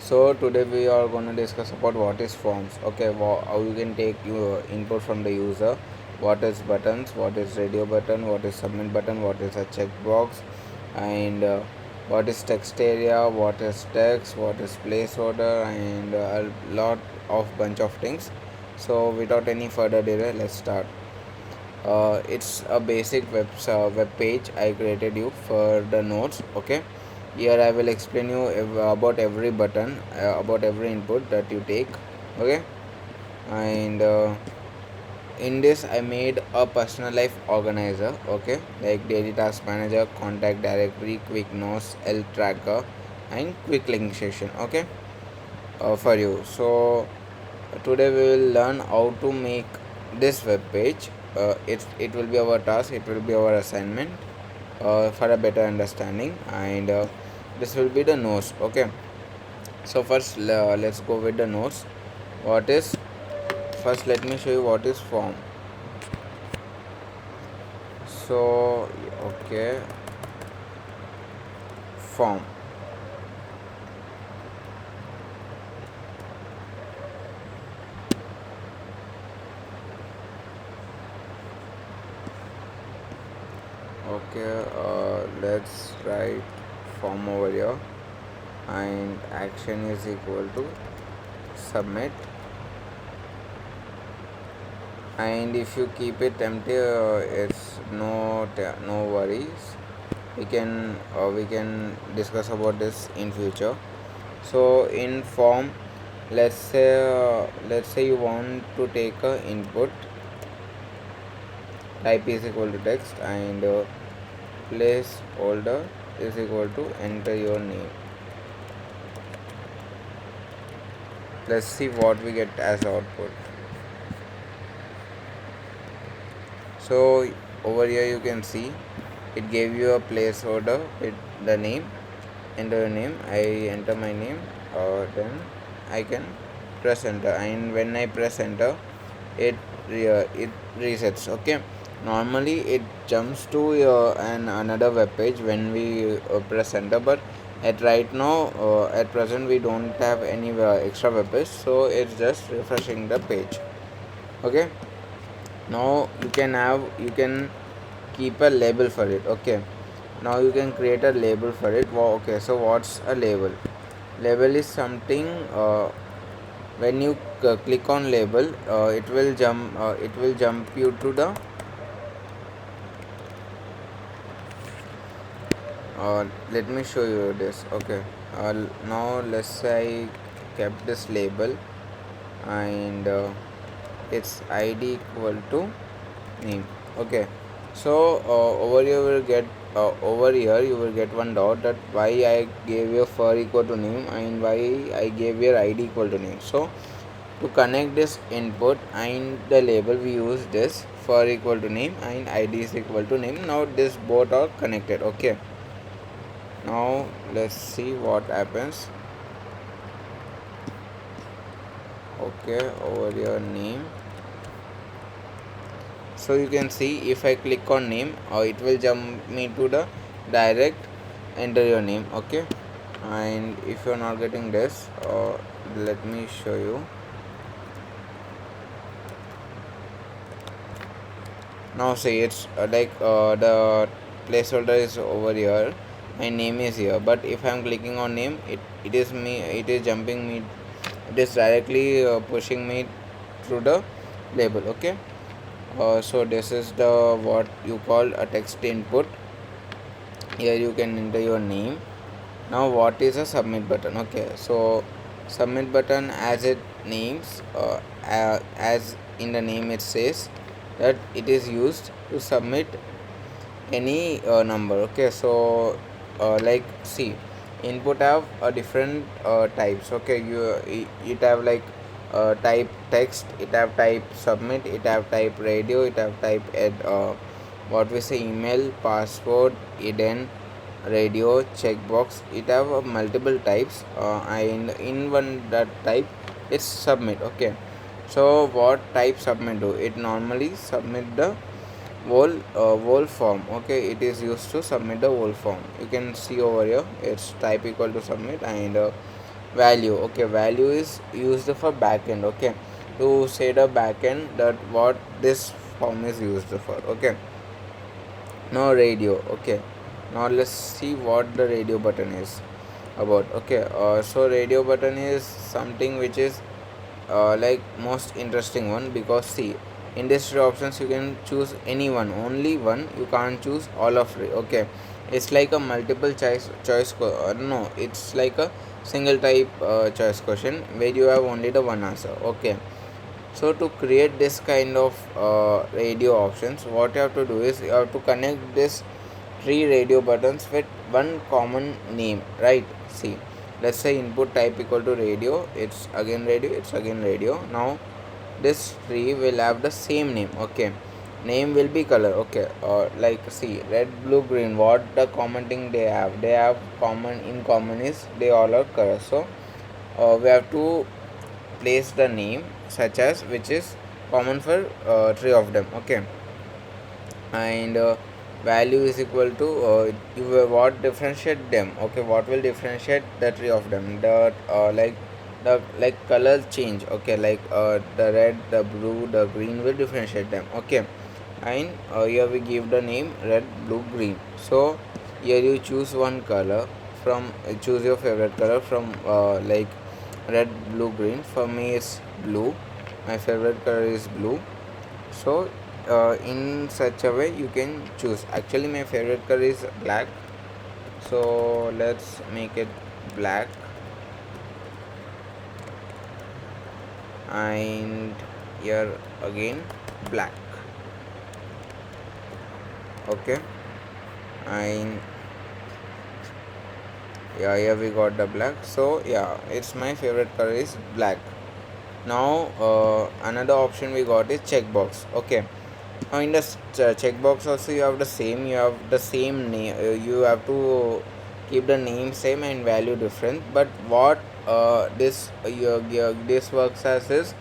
So today we are going to discuss about what is forms. Okay, how you can take your input from the user. What is buttons? What is radio button? What is submit button? What is a checkbox? And what is text area? What is text? What is placeholder? And a lot of bunch of things. So without any further delay, let's start. It's a basic web page I created you for the notes. Okay, here I will explain you about every button, about every input that you take. Okay, and in this I made a personal life organizer. Okay, like daily task manager, contact directory, quick notes, l tracker, and quick link session. Okay, for you. So today we will learn how to make this web page. It will be our task, it will be our assignment for a better understanding, and this will be the notes. Okay, so first let's go with the notes. What is First, let me show you what is form. So okay, form. Okay, let's write form over here, and action is equal to submit. And if you keep it empty, it's no worries. We can discuss about this in future. So in form, let's say you want to take a input, type is equal to text, and placeholder is equal to enter your name. Let's see what we get as output. So over here you can see it gave you a placeholder with the name. Enter your name. I enter my name, then I can press enter, and when I press enter, it resets. Okay, normally it jumps to another web page when we press enter, but at present we don't have any extra web page, so it's just refreshing the page. Okay, now you can keep a label for it. Okay, now you can create a label for it. Okay, so what's a label? Label is something, when you click on label, it will jump you to the let me show you this. Okay, now let's say I kept this label, and its id equal to name. Okay, so over here you will get one dot, that why I gave your for equal to name and why I gave your id equal to name. So to connect this input and the label, we use this for equal to name and id is equal to name. Now this both are connected. Okay, now let's see what happens. Okay, over your name, so you can see if I click on name, it will jump me to the direct enter your name. Okay, and if you're not getting this, let me show you. Now see, it's the placeholder is over here, my name is here, but if I'm clicking on name, it is jumping me, it is directly pushing me through the label. Okay, so this is the what you call a text input. Here you can enter your name. Now what is a submit button? Okay, so submit button, as it names, as in the name it says that it is used to submit any number. Okay, so like see, input have different types. Okay, it have like type text, it have type submit, it have type radio, it have type what we say email, password, hidden, radio, checkbox. It have multiple types, and in one that type it's submit. Okay, so what type submit do? It normally submit the whole form. Okay, it is used to submit the whole form. You can see over here it's type equal to submit, and value. Okay, value is used for backend. Okay, to say the backend that what this form is used for. Okay, now radio. Okay, now let's see what the radio button is about. Okay, so radio button is something which is like most interesting one, because see, in this three options you can choose any one, only one, you can't choose all of three. Okay, it's like a multiple no, it's like a single type choice question where you have only the one answer. Okay, so to create this kind of radio options, what you have to do is you have to connect this three radio buttons with one common name, right? See, let's say input type equal to radio, it's again radio, it's again radio. Now this tree will have the same name. Okay, name will be color. Okay, like see, red, blue, green, what the common thing they have common in common is they all are color. So we have to place the name such as which is common for three of them. Okay, and value is equal to what differentiate them. Okay, what will differentiate the three of them, the like the like color change. Okay, like the red, the blue, the green will differentiate them. Okay, and here we give the name red, blue, green. So here you choose one color from choose your favorite color from like red, blue, green. For me it's blue, my favorite color is blue. So in such a way you can choose. Actually my favorite color is black, so let's make it black, and here again black. Okay, and yeah, here we got the black. So yeah, it's my favorite color is black. Now another option we got is checkbox. Okay, now in the checkbox also you have the same name. You have to keep the name same and value different. But what this works as is,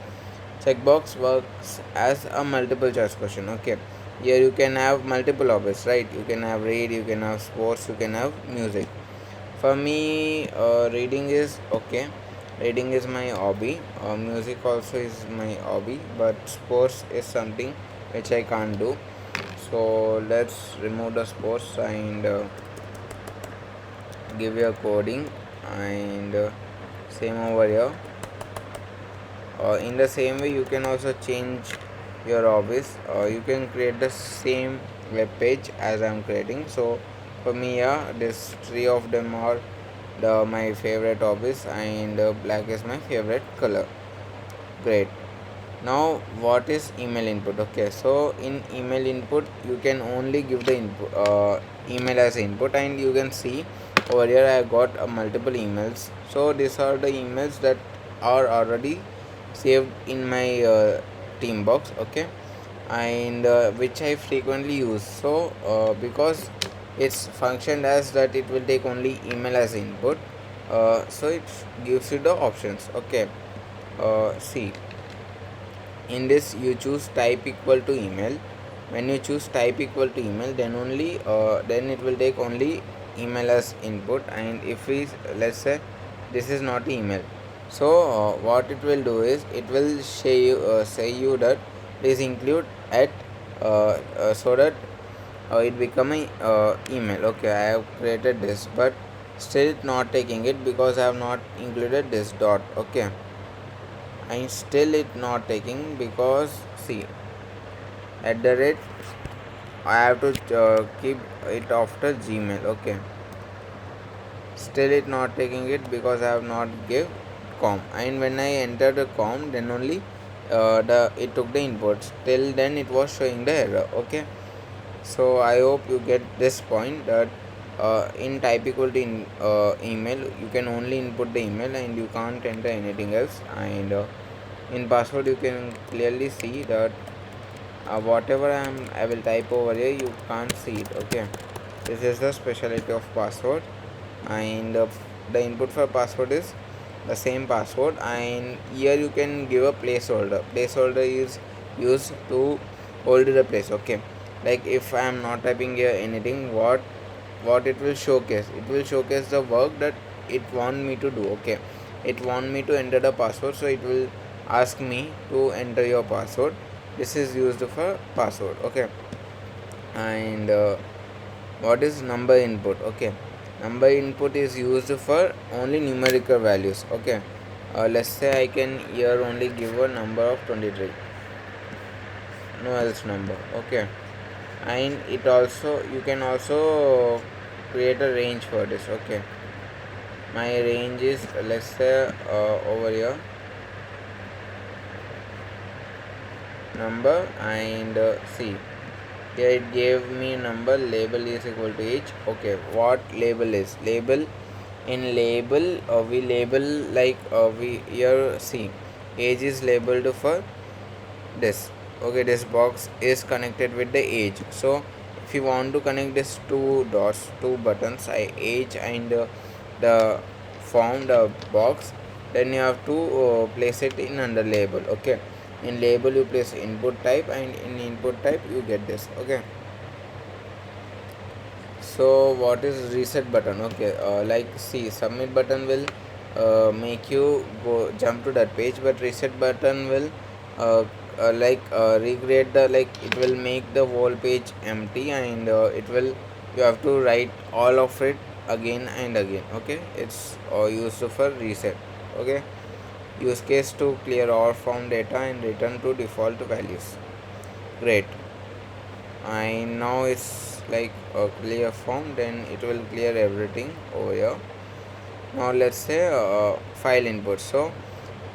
checkbox works as a multiple choice question. Okay, here you can have multiple hobbies, right? You can have read, you can have sports, you can have music. For me, reading is okay. Reading is my hobby. Music also is my hobby, but sports is something which I can't do. So let's remove the sports and give you a coding, and same over here. In the same way, you can also change your hobbies. You can create the same web page as I'm creating. So for me, yeah, this three of them are my favorite hobbies, and black is my favorite color. Great. Now what is email input? Okay, so in email input you can only give the input email as input, and you can see over here I got multiple emails. So these are the emails that are already saved in my team box. Okay, and which I frequently use. So because it's functioned as that it will take only email as input, so it gives you the options. Okay, see, in this you choose type equal to email. When you choose type equal to email, then only then it will take only email as input. And if we, let's say this is not email, so what it will do is it will say you that please include at so that it become a email. Okay, I have created this, but still not taking it because I have not included this dot. Okay, and still it not taking because see, at the rate I have to keep it after Gmail. Okay, still it not taking it because I have not give com, and when I enter the com, then only the it took the inputs. Till then it was showing the error. Okay, so I hope you get this point that in type equal to email you can only input the email and you can't enter anything else. And in password you can clearly see that whatever I will type over here, you can't see it. Okay, this is the specialty of password. And the input for password is the same password, and here you can give a placeholder is used to hold the place. Okay, like if I am not typing here anything, what it will showcase, it will showcase the work that it want me to do. Okay, it want me to enter the password, so it will ask me to enter your password. This is used for password. Okay. And what is number input? Okay, number input is used for only numerical values. Okay, let's say I can here only give a number of 23, no else number. Okay, and it also, you can also create a range for this. Okay, my range is, let's say, over here number, and see, here it gave me number, label is equal to age. Okay, what label is? Label, in label we label like we here see, age is labeled for this. Okay, this box is connected with the age. So if you want to connect this two dots, two buttons, age and the form, the box, then you have to place it in under label. Okay, in label you place input type, and in input type you get this. Okay, so what is reset button? Okay, like see, submit button will make you go jump to that page, but reset button will recreate the, like, it will make the whole page empty, and it will, you have to write all of it again and again. Okay, it's used for reset. Okay, use case to clear all from data and return to default values. Great. And now it's like a clear form, then it will clear everything over here. Now let's say file input. So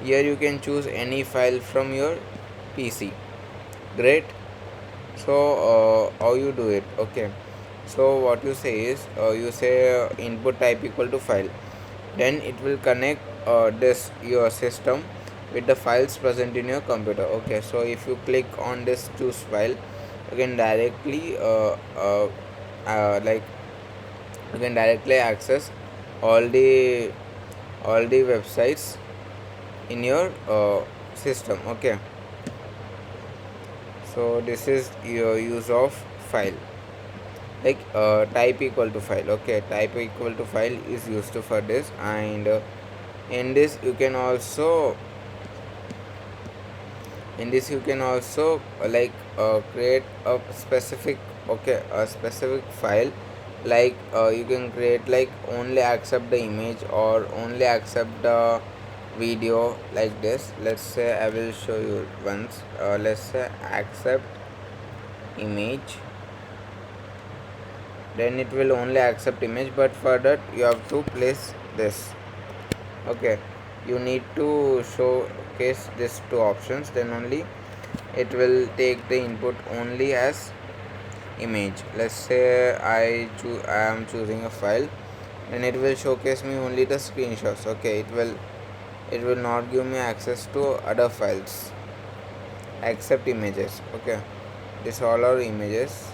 here you can choose any file from your PC. Great. So how you do it? Okay, so what you say is, you say input type equal to file, then it will connect this your system with the files present in your computer. Okay, so if you click on this choose file, you can directly like, you can directly access all the websites in your system. Okay, so this is your use of file, like type equal to file. Okay, type equal to file is used for this, and in this you can also, create a specific, okay, a specific file, like you can create like only accept the image or only accept the video, like this. Let's say I will show you once. Let's say accept image, then it will only accept image, but for that you have to place this. Okay, you need to showcase these two options, then only it will take the input only as image. Let's say I am choosing a file, and it will showcase me only the screenshots. Okay, it will not give me access to other files except images. Okay, this all are images,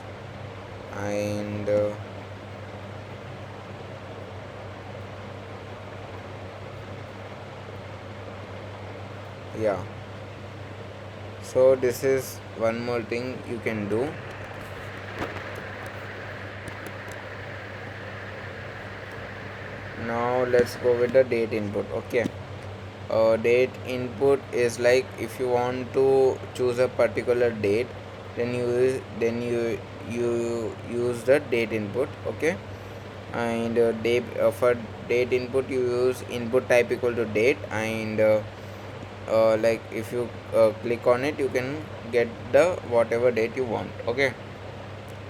and yeah, so this is one more thing you can do. Now let's go with the date input. Okay, date input is like, if you want to choose a particular date, then you use the date input. Okay, and for date input you use input type equal to date, and like if you click on it, you can get the whatever date you want. Okay,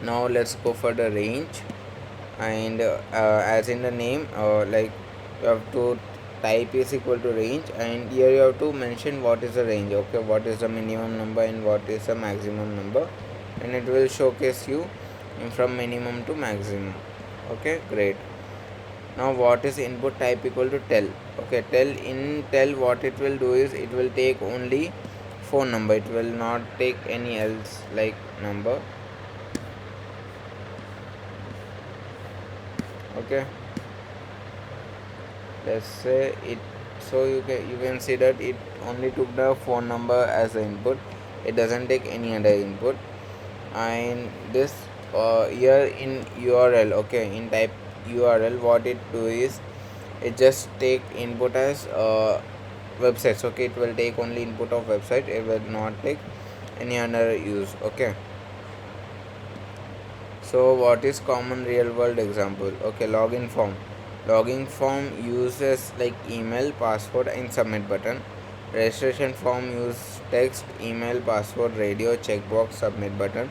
now let's go for the range, and as in the name, like, you have to type is equal to range, and here you have to mention what is the range. Okay, what is the minimum number and what is the maximum number, and it will showcase you from minimum to maximum. Okay, great. Now what is input type equal to tell? Okay, tell what it will do is, it will take only phone number, it will not take any else like number. Okay, let's say it, so you can see that it only took the phone number as the input, it doesn't take any other input. And this here in URL, okay, in type URL, what it do is, it just take input as websites. Okay, it will take only input of website, it will not take any other use. Okay, so what is common real world example? Okay, login form. Login form uses like email, password and submit button. Registration form use text, email, password, radio, checkbox, submit button.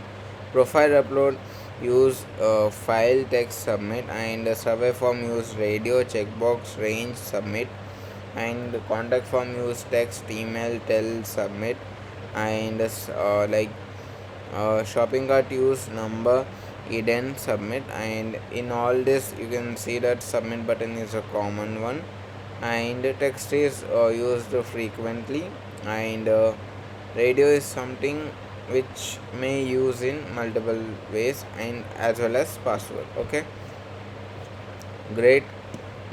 Profile upload use file, text, submit, and survey form use radio, checkbox, range, submit, and contact form use text, email, tell, submit, and shopping cart use number, hidden, submit, and in all this you can see that submit button is a common one, and text is used frequently, and radio is something which may use in multiple ways and as well as password. Okay, great.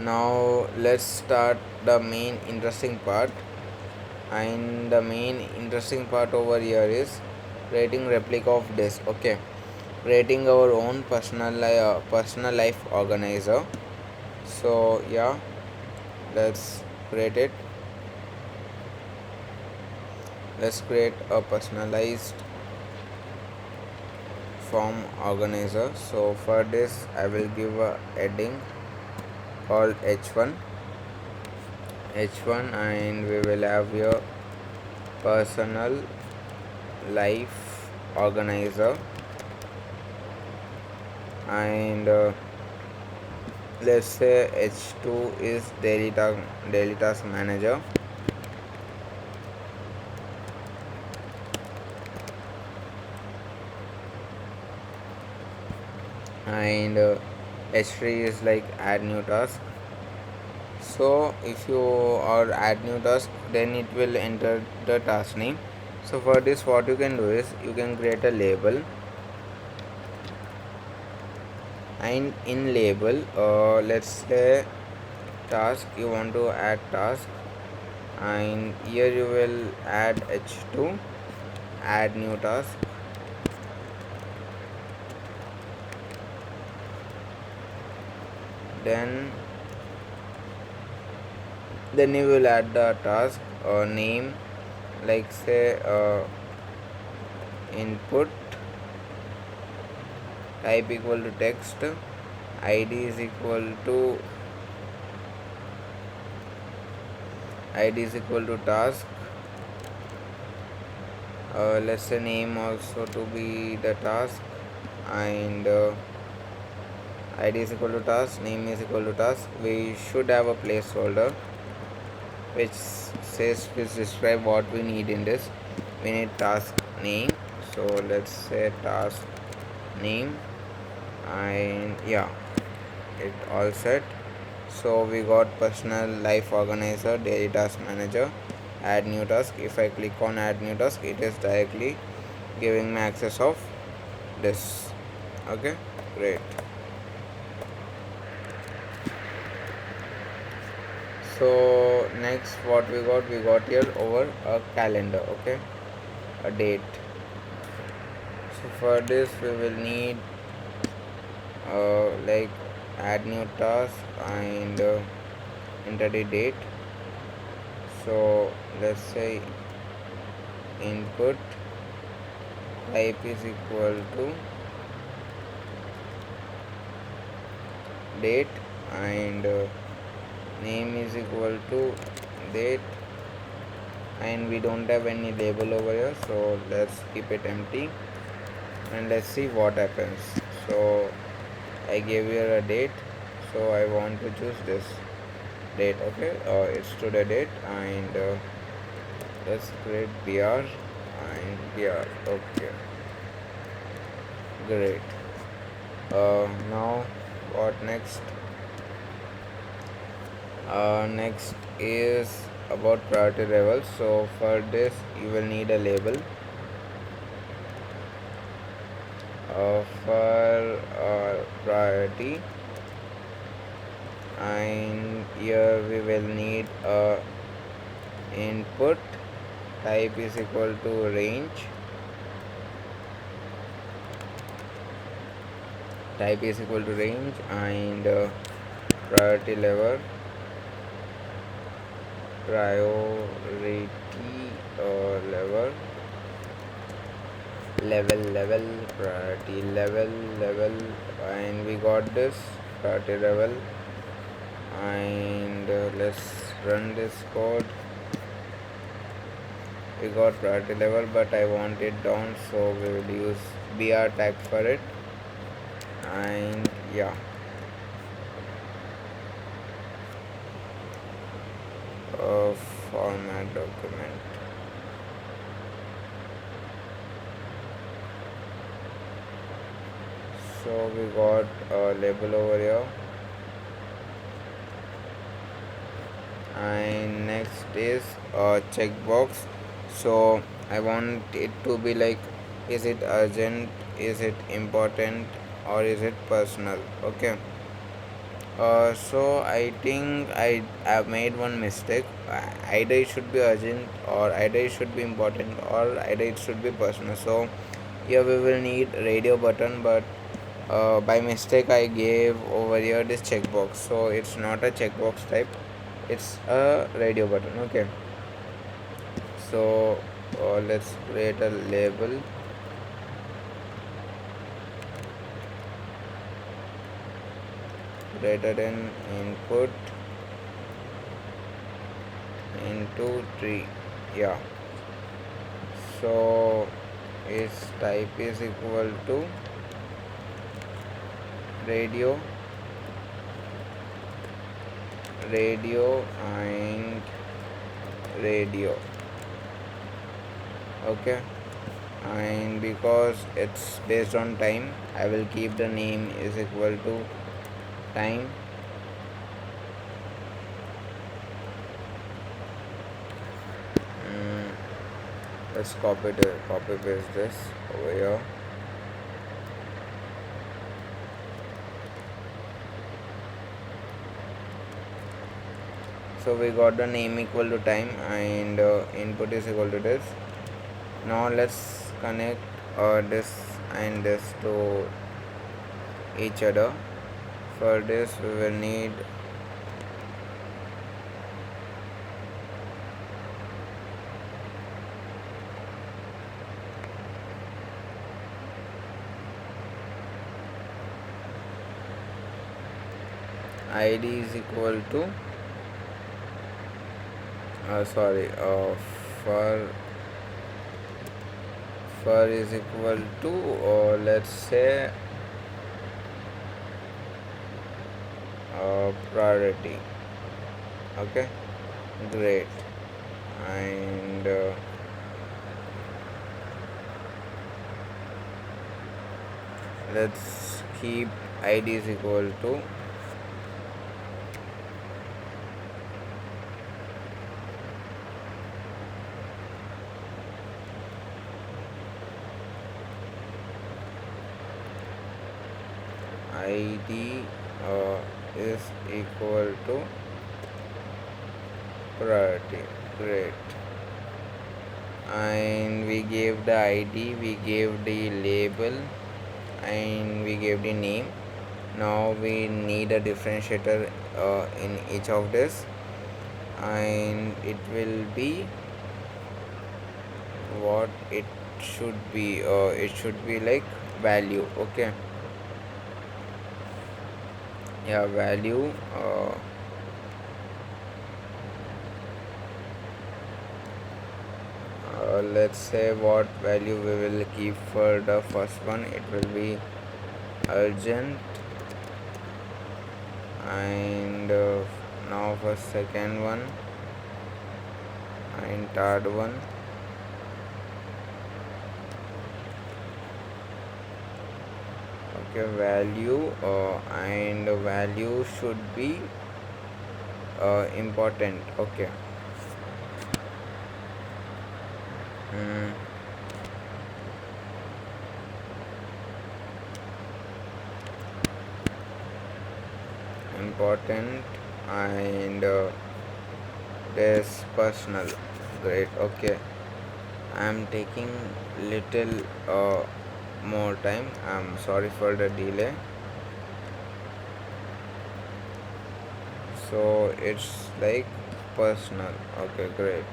Now let's start the main interesting part, and the main interesting part over here is creating replica of this. Okay, creating our own personal life organizer. So yeah, let's create it. Let's create a personalized form organizer. So for this I will give a heading called h1, and we will have your personal life organizer, and let's say h2 is daily task manager, and h3 is like add new task. So if you are add new task, then it will enter the task name. So for this what you can do is you can create a label, and in label let's say task, you want to add task, and here you will add h2 add new task, then you will add the task name, like say input, type equal to text, id is equal to task, let's say name also to be the task, and id is equal to task, name is equal to task. We should have a placeholder which says, please describe what we need in this. We need task name, so let's say task name, and yeah, it all set. So we got personal life organizer, daily task manager, add new task. If I click on add new task, it is directly giving me access of this. Okay, great. So next what we got here over a calendar. Okay, a date. So for this we will need like add new task, and enter the date. So let's say input type is equal to date, and name is equal to date, and we don't have any label over here, so let's keep it empty, and let's see what happens. So I gave here a date, so I want to choose this date. Okay, it's today date, and let's create br and br. Okay, great. Now what next? Next is about priority levels. So for this you will need a label for priority, and here we will need a input, type is equal to range, and priority level, priority level, level priority level, and we got this priority level. And let's run this code. We got priority level, but I want it down, so we will use br tag for it. And yeah, format document. So we got a label over here, and next is a checkbox. So I want it to be like, is it urgent, is it important, or is it personal? Okay. So I think I have made one mistake. Either it should be urgent, or either it should be important, or either it should be personal. So here we will need radio button, but by mistake I gave over here this checkbox. So it's not a checkbox type. It's a radio button. Okay. So let's create a label. Greater than input into 3. Yeah. So its type is equal to radio, and radio. Okay. And because it's based on time, I will keep the name is equal to time. mm, let's copy paste this over here. So we got the name equal to time, and input is equal to this. Now let's connect this and this to each other. For this we will need id is equal to sorry for is equal to, let's say, priority. Okay, great. And let's keep id is equal to id is equal to priority. Great. And we gave the id, we gave the label, and we gave the name. Now we need a differentiator in each of this, and it will be what it should be. It should be like value. Okay. Yeah, value. Let's say what value we will keep for the first one. It will be urgent. And now for second one and third one, okay, value, and value should be important. Okay. mm, Important, and this personal. Great. Okay, I am taking little more time. I'm sorry for the delay. So it's like personal. Okay, great.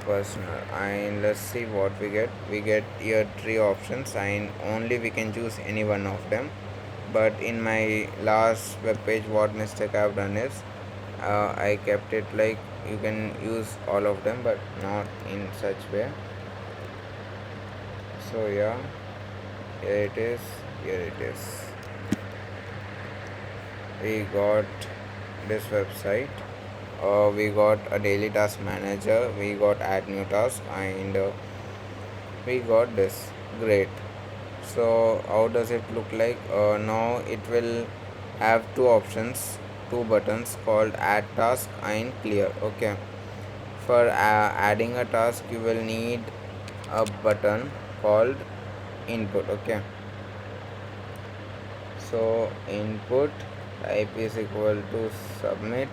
Personal. And let's see what we get here three options, and only we can choose any one of them. But in my last web page, what mistake I've done is I kept it like you can use all of them but not in such way. So yeah, here it is. Here it is. We got this website. We got a daily task manager, we got add new task, and we got this. Great. So how does it look like? Now it will have two options, two buttons called add task and clear. Okay, for adding a task you will need a button called input. Okay, so input type is equal to submit,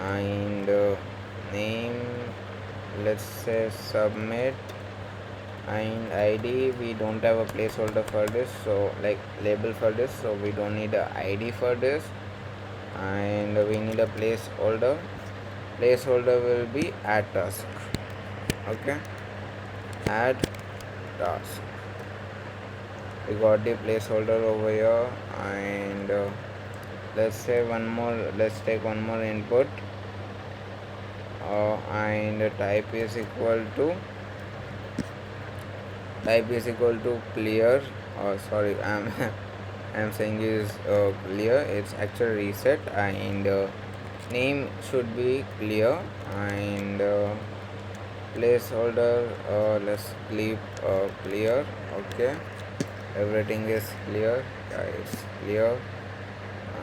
and name, let's say submit, and id we don't have a placeholder for this, so like label for this, so we don't need a id for this, and we need a placeholder will be add task. Okay, add task, we got the placeholder over here, and let's say one more, let's take one more input, and type is equal to clear. Sorry, I'm I'm saying is clear, it's actually reset, and name should be clear, and placeholder, let's keep clear. Okay, everything is clear. Yeah, it's clear,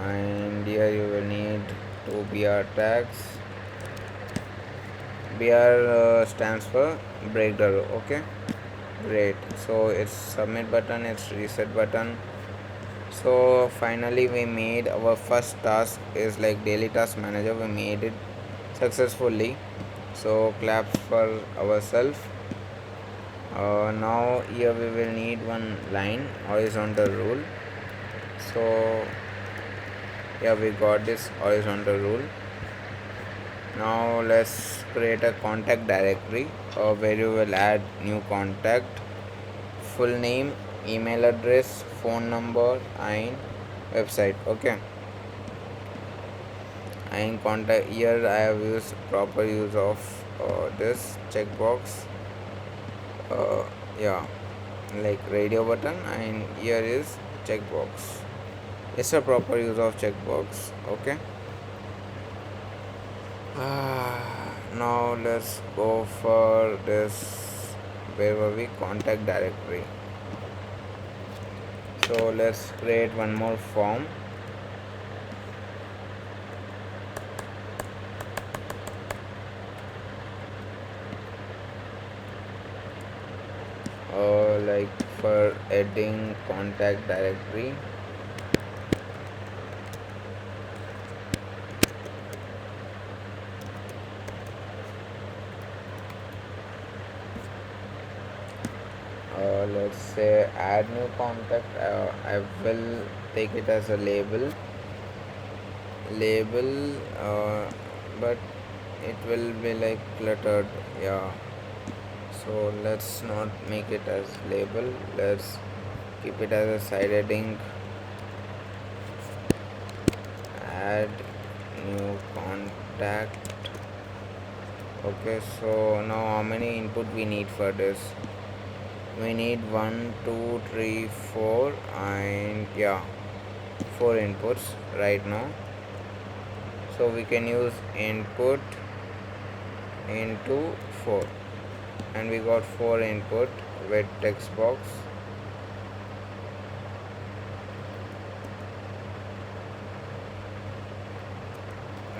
and here you will need two br tags. Br stands for break the row. Okay, great. So it's submit button, it's reset button. So finally we made our first task is like daily task manager, we made it successfully, so claps for ourselves. Now here we will need one line horizontal rule. So yeah, we got this horizontal rule. Now let's create a contact directory where you will add new contact, full name, email address, phone number, and website. Okay, and contact, here I have used proper use of this checkbox. Yeah, like radio button, and here is checkbox. It's a proper use of checkbox. Okay. Now let's go for this, where were we, contact directory. So let's create one more form. Like for adding contact directory, let's say add new contact, I will take it as a label, but it will be like cluttered. Yeah, so let's not make it as label, let's keep it as a side heading, add new contact. Okay, so now how many input we need for this? We need 1 2 3 4, and yeah, 4 inputs right now, so we can use input into 4, and we got 4 input with text box.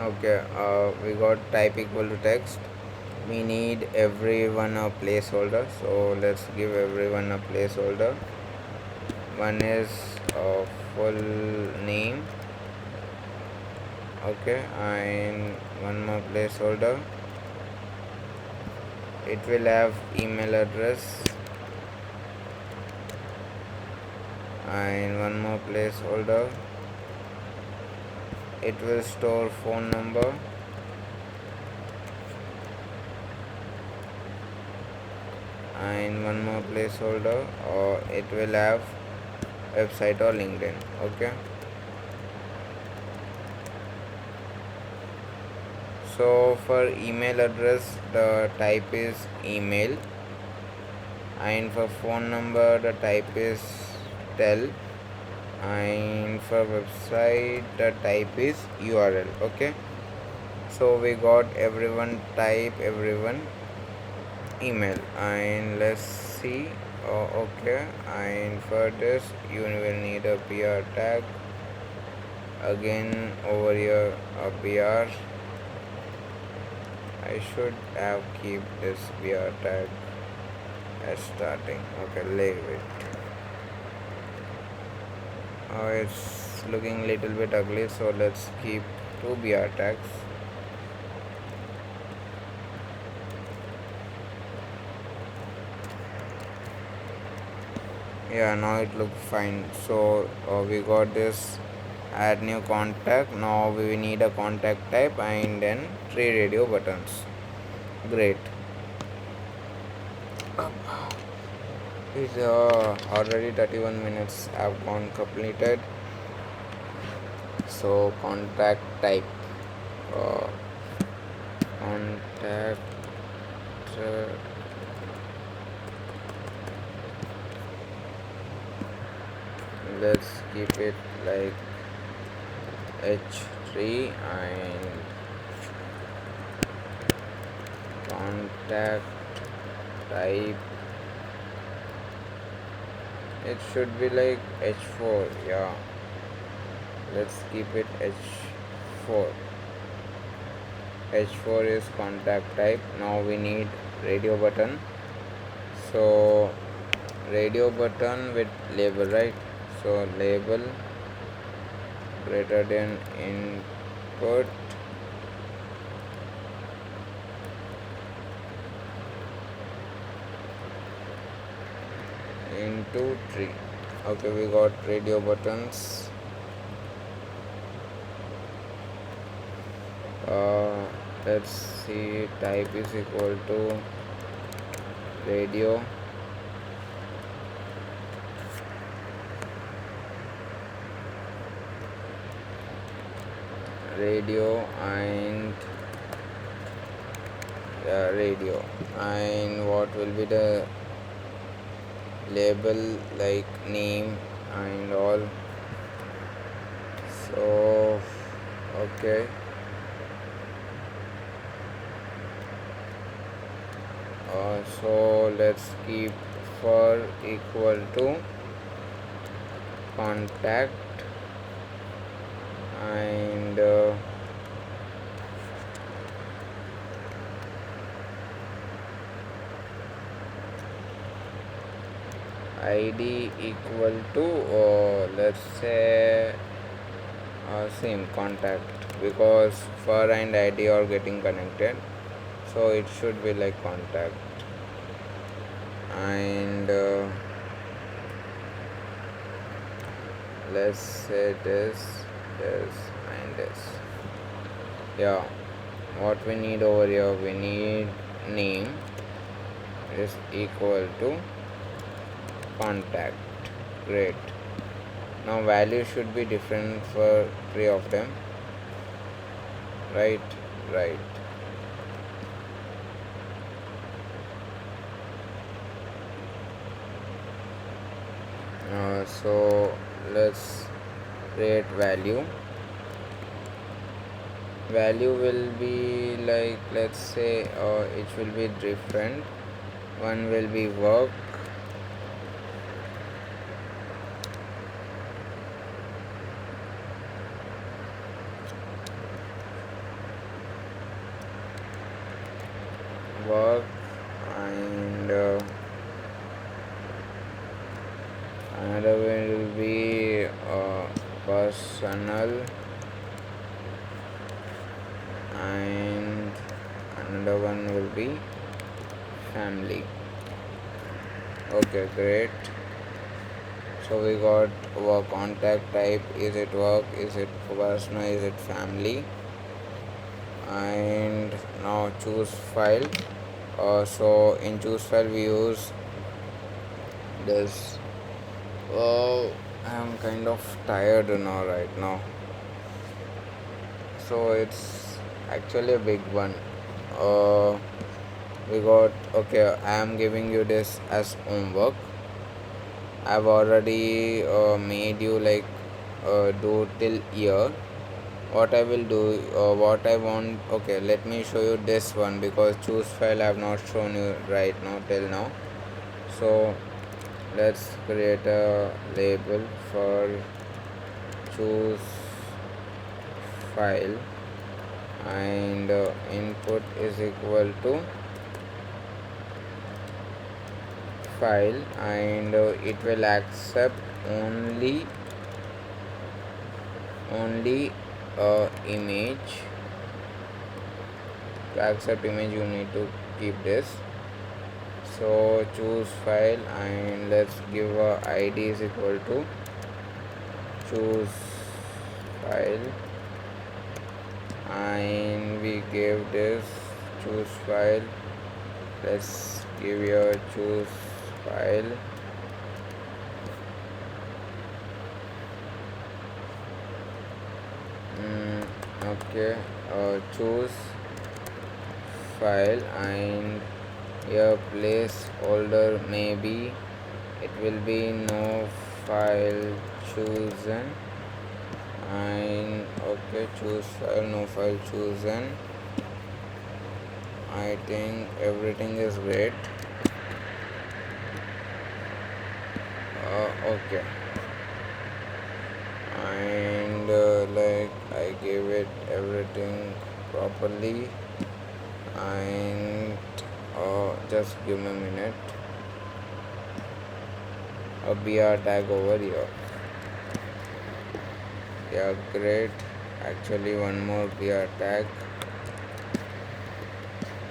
Okay, we got type equal to text. We need everyone a placeholder, so let's give everyone a placeholder. One is full name. Okay, and one more placeholder, it will have email address, and one more placeholder, it will store phone number and one more placeholder, or it will have website or LinkedIn. Okay, so for email address the type is email, and for phone number the type is tel, and for website the type is URL. Okay, so we got everyone type, everyone email, and let's see. Okay, and for this you will need a PR tag. Again over here a PR. I should have keep this PR tag as starting. Okay, leave it. It's looking little bit ugly, so let's keep two BR tags. Yeah, now it looks fine. So we got this add new contact. Now we need a contact type and then three radio buttons. Great. It's already 31 minutes have gone completed. So contact type, uh, contact uh, let's keep it like H3, and contact type it should be like H4. Yeah, let's keep it H4. H4 is contact type. Now we need radio button, so radio button with label, right? So label greater than input into 3. Okay, we got radio buttons. Let's see, type is equal to radio, and radio, and what will be the label, like name and all. So okay, so let's keep for equal to contact, and ID equal to, let's say same contact, because for and ID are getting connected, so it should be like contact, and let's say this and this. Yeah, what we need over here, we need name is equal to contact. Great. Now value should be different for three of them, right? So let's create value. Value will be like, let's say it will be different. One will be work, and another will be personal, and another one will be family. Okay, great. So we got our contact type, is it work, is it personal, is it family, and now choose file. So in choose file we use this. Oh, I'm kind of tired now right now, so it's actually a big one. uh, we got, okay, I am giving you this as homework. I've already made you like do till year. What I will do, what I want, okay, let me show you this one because choose file I have not shown you right now till now. So let's create a label for choose file, and input is equal to file, and it will accept only image. To accept image you need to keep this. So choose file, and let's give a id is equal to choose file, and we give this choose file. Let's give your choose file, okay, choose file, and your placeholder maybe it will be no file chosen, and okay, choose file, no file chosen. I think everything is great. Okay, and like I gave it everything properly, and just give me a minute. A br tag over here. Yeah, great. Actually one more br tag.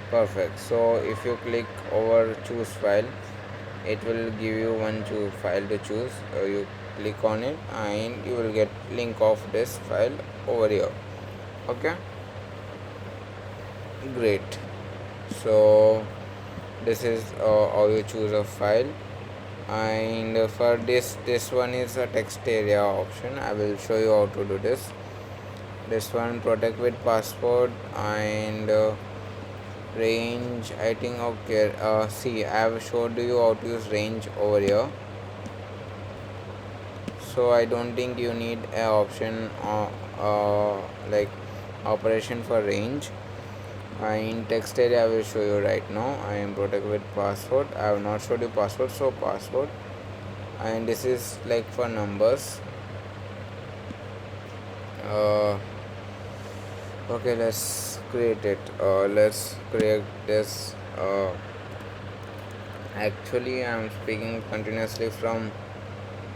Perfect. So if you click over choose file, it will give you one file to choose. You click on it and you will get link of this file over here. Okay, great. So this is how you choose a file, and for this one is a text area option. I will show you how to do this one, protect with password, and range, I think. Okay, see, I have showed you how to use range over here, so I don't think you need an option like operation for range. In text area I will show you right now. I am protect with password. I have not showed you password, so password, and this is like for numbers. uh, okay, let's create it. Let's create this. Actually I am speaking continuously from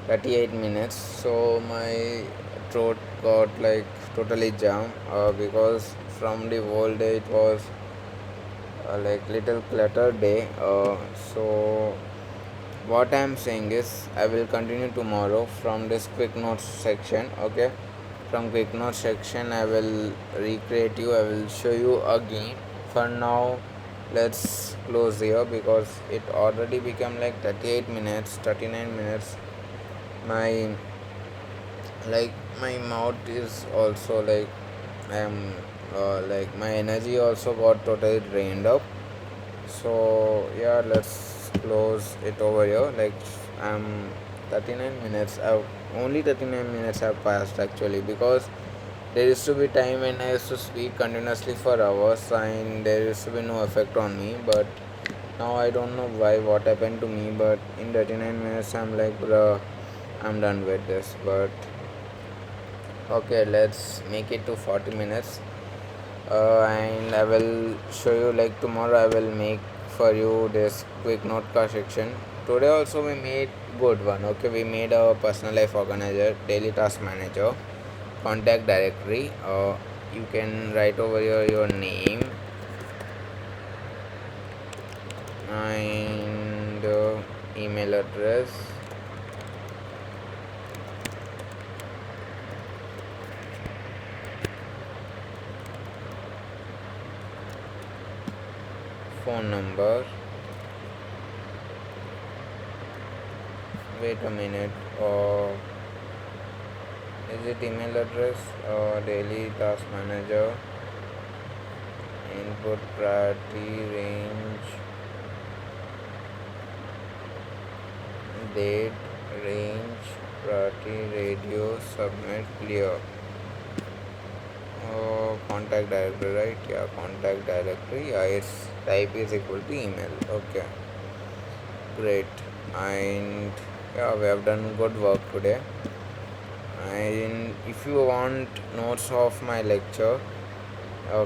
38 minutes, so my throat got like totally jam, because from the whole day it was like little clutter day. So what I am saying is I will continue tomorrow from this quick notes section. Okay, from quick notes section I will recreate you, I will show you again. For now let's close here because it already become like 38 minutes, 39 minutes. My like my mouth is also like I am like my energy also got totally drained up. So yeah, let's close it over here. Like I'm 39 minutes. I've only 39 minutes have passed actually, because there used to be time when I used to speak continuously for hours and there used to be no effect on me. But now I don't know why, what happened to me. But in 39 minutes, I'm like, bruh, I'm done with this. But okay, let's make it to 40 minutes. And I will show you like tomorrow I will make for you this quick note card section. Today also we made good one. Okay, we made a personal life organizer, daily task manager, contact directory. You can write over here your name and email address, phone number. Wait a minute. Is it email address? Daily task manager. Input priority range. Date range. Priority radio. Submit clear. Contact directory, right? Yeah, contact directory. Yeah, its type is equal to email. Okay, great. And yeah, we have done good work today. And if you want notes of my lecture,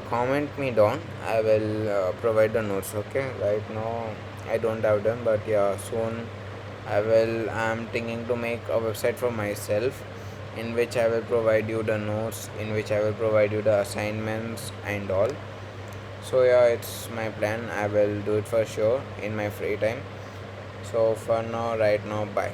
comment me down. I will provide the notes. Okay, right now I don't have them, but yeah, soon I will. I'm thinking to make a website for myself, in which I will provide you the notes, in which I will provide you the assignments and all. So yeah, it's my plan. I will do it for sure in my free time. So for now, right now, bye.